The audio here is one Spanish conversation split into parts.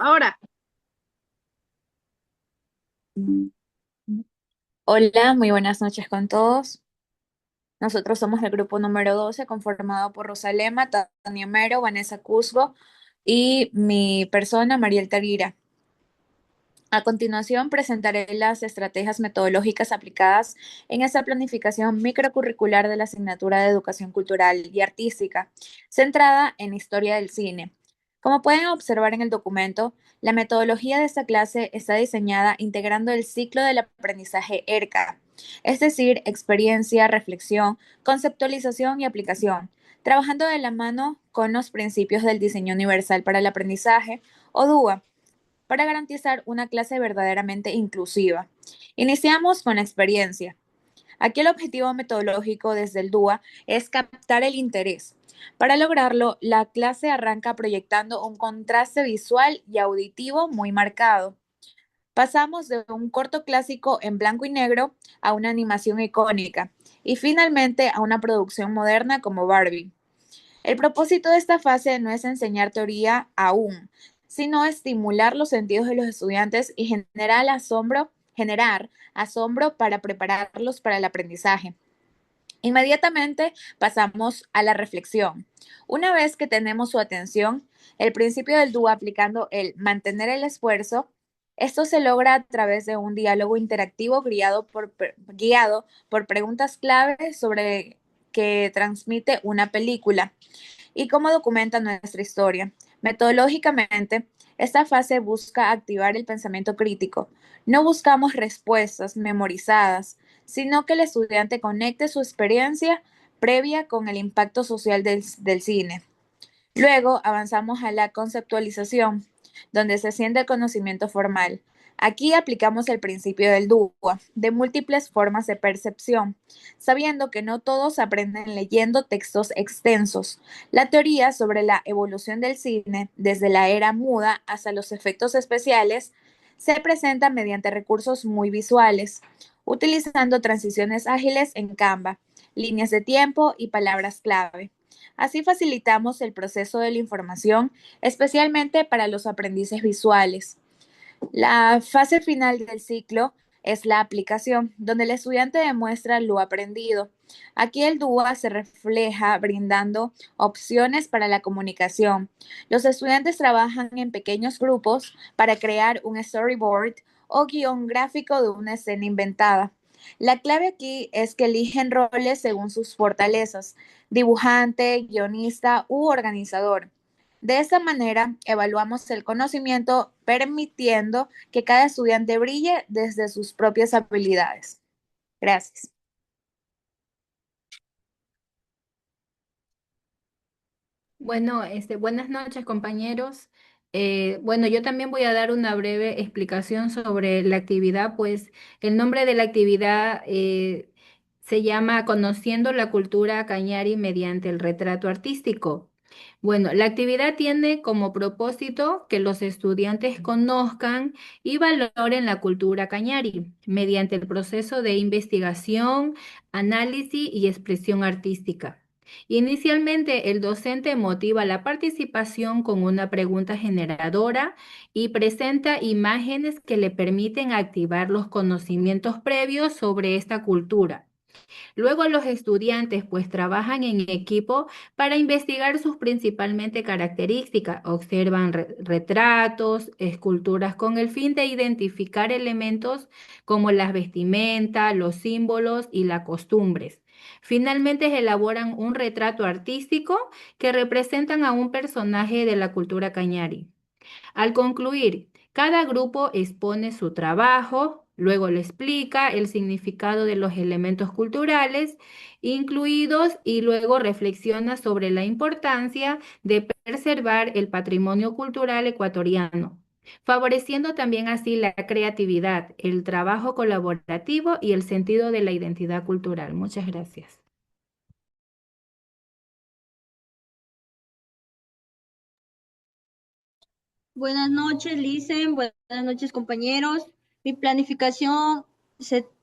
Ahora, Hola, muy buenas noches con todos. Nosotros somos el grupo número 12, conformado por Rosalema, Tania Mero, Vanessa Cusgo y mi persona, Mariel Tarira. A continuación, presentaré las estrategias metodológicas aplicadas en esta planificación microcurricular de la asignatura de Educación Cultural y Artística, centrada en Historia del Cine. Como pueden observar en el documento, la metodología de esta clase está diseñada integrando el ciclo del aprendizaje ERCA, es decir, experiencia, reflexión, conceptualización y aplicación, trabajando de la mano con los principios del diseño universal para el aprendizaje, o DUA, para garantizar una clase verdaderamente inclusiva. Iniciamos con la experiencia. Aquí el objetivo metodológico desde el DUA es captar el interés. Para lograrlo, la clase arranca proyectando un contraste visual y auditivo muy marcado. Pasamos de un corto clásico en blanco y negro a una animación icónica y finalmente a una producción moderna como Barbie. El propósito de esta fase no es enseñar teoría aún, sino estimular los sentidos de los estudiantes y generar asombro para prepararlos para el aprendizaje. Inmediatamente pasamos a la reflexión. Una vez que tenemos su atención, el principio del dúo aplicando el mantener el esfuerzo, esto se logra a través de un diálogo interactivo guiado por preguntas clave sobre que transmite una película y cómo documenta nuestra historia. Metodológicamente, esta fase busca activar el pensamiento crítico. No buscamos respuestas memorizadas, sino que el estudiante conecte su experiencia previa con el impacto social del cine. Luego avanzamos a la conceptualización, donde se siente el conocimiento formal. Aquí aplicamos el principio del dúo, de múltiples formas de percepción, sabiendo que no todos aprenden leyendo textos extensos. La teoría sobre la evolución del cine, desde la era muda hasta los efectos especiales, se presenta mediante recursos muy visuales, utilizando transiciones ágiles en Canva, líneas de tiempo y palabras clave. Así facilitamos el proceso de la información, especialmente para los aprendices visuales. La fase final del ciclo es la aplicación, donde el estudiante demuestra lo aprendido. Aquí el DUA se refleja brindando opciones para la comunicación. Los estudiantes trabajan en pequeños grupos para crear un storyboard o guión gráfico de una escena inventada. La clave aquí es que eligen roles según sus fortalezas, dibujante, guionista u organizador. De esta manera, evaluamos el conocimiento permitiendo que cada estudiante brille desde sus propias habilidades. Gracias. Bueno, buenas noches, compañeros. Bueno, yo también voy a dar una breve explicación sobre la actividad, pues el nombre de la actividad se llama Conociendo la cultura cañari mediante el retrato artístico. Bueno, la actividad tiene como propósito que los estudiantes conozcan y valoren la cultura cañari mediante el proceso de investigación, análisis y expresión artística. Inicialmente, el docente motiva la participación con una pregunta generadora y presenta imágenes que le permiten activar los conocimientos previos sobre esta cultura. Luego los estudiantes pues trabajan en equipo para investigar sus principalmente características, observan retratos, esculturas con el fin de identificar elementos como las vestimentas, los símbolos y las costumbres. Finalmente elaboran un retrato artístico que representan a un personaje de la cultura cañari. Al concluir, cada grupo expone su trabajo, luego le explica el significado de los elementos culturales incluidos y luego reflexiona sobre la importancia de preservar el patrimonio cultural ecuatoriano, favoreciendo también así la creatividad, el trabajo colaborativo y el sentido de la identidad cultural. Muchas gracias. buenas noches, Licen. Buenas noches, compañeros. Mi planificación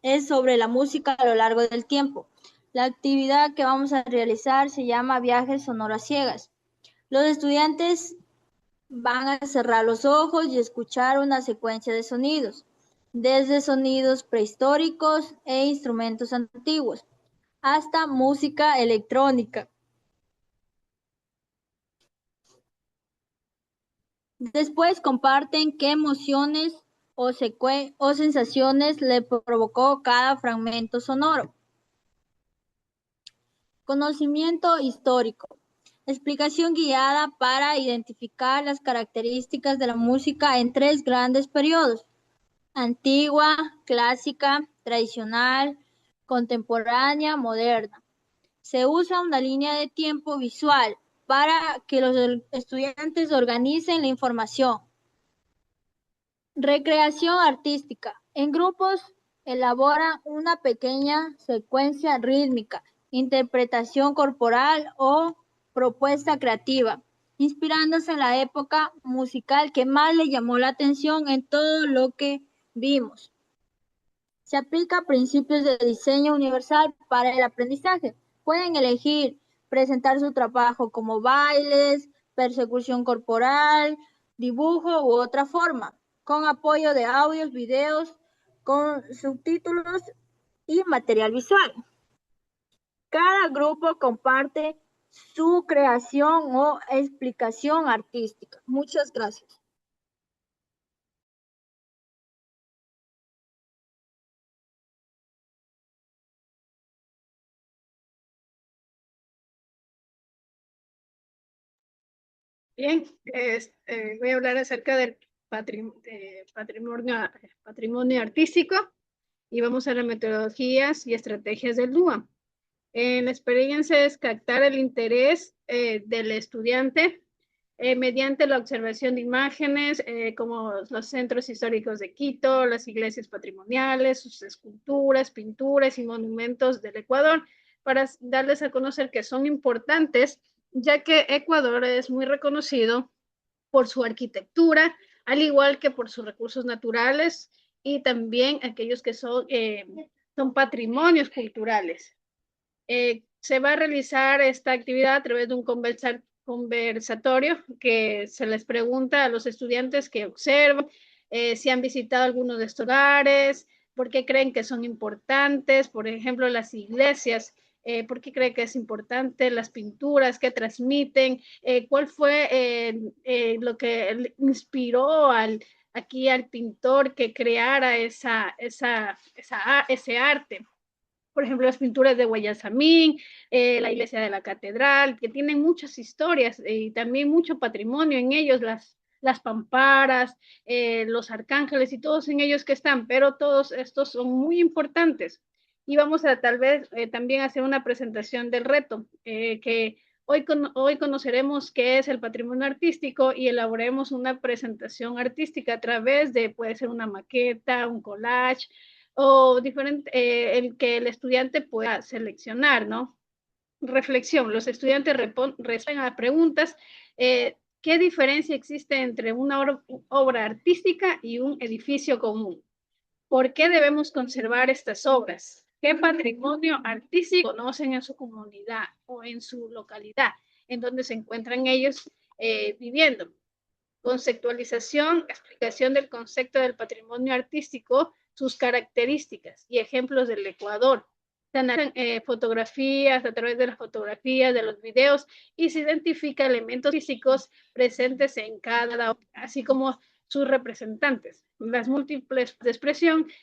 es sobre la música a lo largo del tiempo. La actividad que vamos a realizar se llama Viajes Sonoras Ciegas. Los estudiantes Van a cerrar los ojos y escuchar una secuencia de sonidos, desde sonidos prehistóricos e instrumentos antiguos hasta música electrónica. Después comparten qué emociones o sensaciones le provocó cada fragmento sonoro. Conocimiento histórico. Explicación guiada para identificar las características de la música en 3 grandes periodos: antigua, clásica, tradicional, contemporánea, moderna. Se usa una línea de tiempo visual para que los estudiantes organicen la información. Recreación artística. En grupos elaboran una pequeña secuencia rítmica, interpretación corporal o propuesta creativa, inspirándose en la época musical que más le llamó la atención en todo lo que vimos. Se aplica principios de diseño universal para el aprendizaje. Pueden elegir presentar su trabajo como bailes, persecución corporal, dibujo u otra forma, con apoyo de audios, videos, con subtítulos y material visual. Cada grupo comparte su creación o explicación artística. Muchas gracias. Bien, voy a hablar acerca del patrimonio artístico y vamos a las metodologías y estrategias del DUA. La experiencia es captar el interés del estudiante mediante la observación de imágenes como los centros históricos de Quito, las iglesias patrimoniales, sus esculturas, pinturas y monumentos del Ecuador, para darles a conocer que son importantes, ya que Ecuador es muy reconocido por su arquitectura, al igual que por sus recursos naturales y también aquellos que son patrimonios culturales. Se va a realizar esta actividad a través de un conversatorio que se les pregunta a los estudiantes que observan, si han visitado alguno de estos lugares, por qué creen que son importantes, por ejemplo, las iglesias, por qué creen que es importante, las pinturas que transmiten, cuál fue lo que inspiró aquí al pintor que creara ese arte. Por ejemplo, las pinturas de Guayasamín, la iglesia de la catedral, que tienen muchas historias y también mucho patrimonio en ellos, las pamparas, los arcángeles y todos en ellos que están, pero todos estos son muy importantes. Y vamos a tal vez también hacer una presentación del reto, que hoy conoceremos qué es el patrimonio artístico y elaboremos una presentación artística a través de, puede ser una maqueta, un collage, o diferente, el que el estudiante pueda seleccionar, ¿no? Reflexión, los estudiantes responden a preguntas, ¿qué diferencia existe entre una obra artística y un edificio común? ¿Por qué debemos conservar estas obras? ¿Qué patrimonio artístico conocen en su comunidad o en su localidad, en donde se encuentran ellos viviendo? Conceptualización, explicación del concepto del patrimonio artístico, sus características y ejemplos del Ecuador. Se analizan fotografías, a través de las fotografías, de los videos, y se identifica elementos físicos presentes en cada, así como sus representantes. Las múltiples de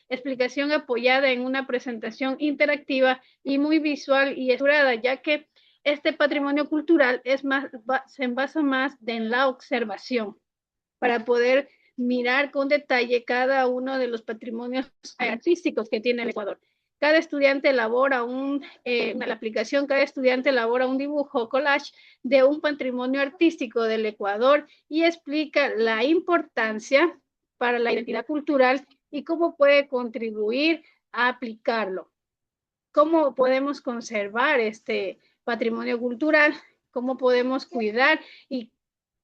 explicación apoyada en una presentación interactiva y muy visual y estructurada, ya que este patrimonio cultural se basa más en la observación, para poder mirar con detalle cada uno de los patrimonios artísticos que tiene el Ecuador. Cada estudiante elabora la aplicación, cada estudiante elabora un dibujo collage de un patrimonio artístico del Ecuador y explica la importancia para la identidad cultural y cómo puede contribuir a aplicarlo. Cómo podemos conservar este patrimonio cultural, cómo podemos cuidar y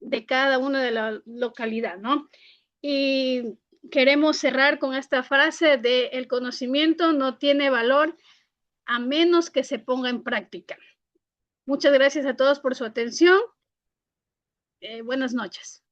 de cada una de la localidad, ¿no? Y queremos cerrar con esta frase de: el conocimiento no tiene valor a menos que se ponga en práctica. Muchas gracias a todos por su atención. Buenas noches.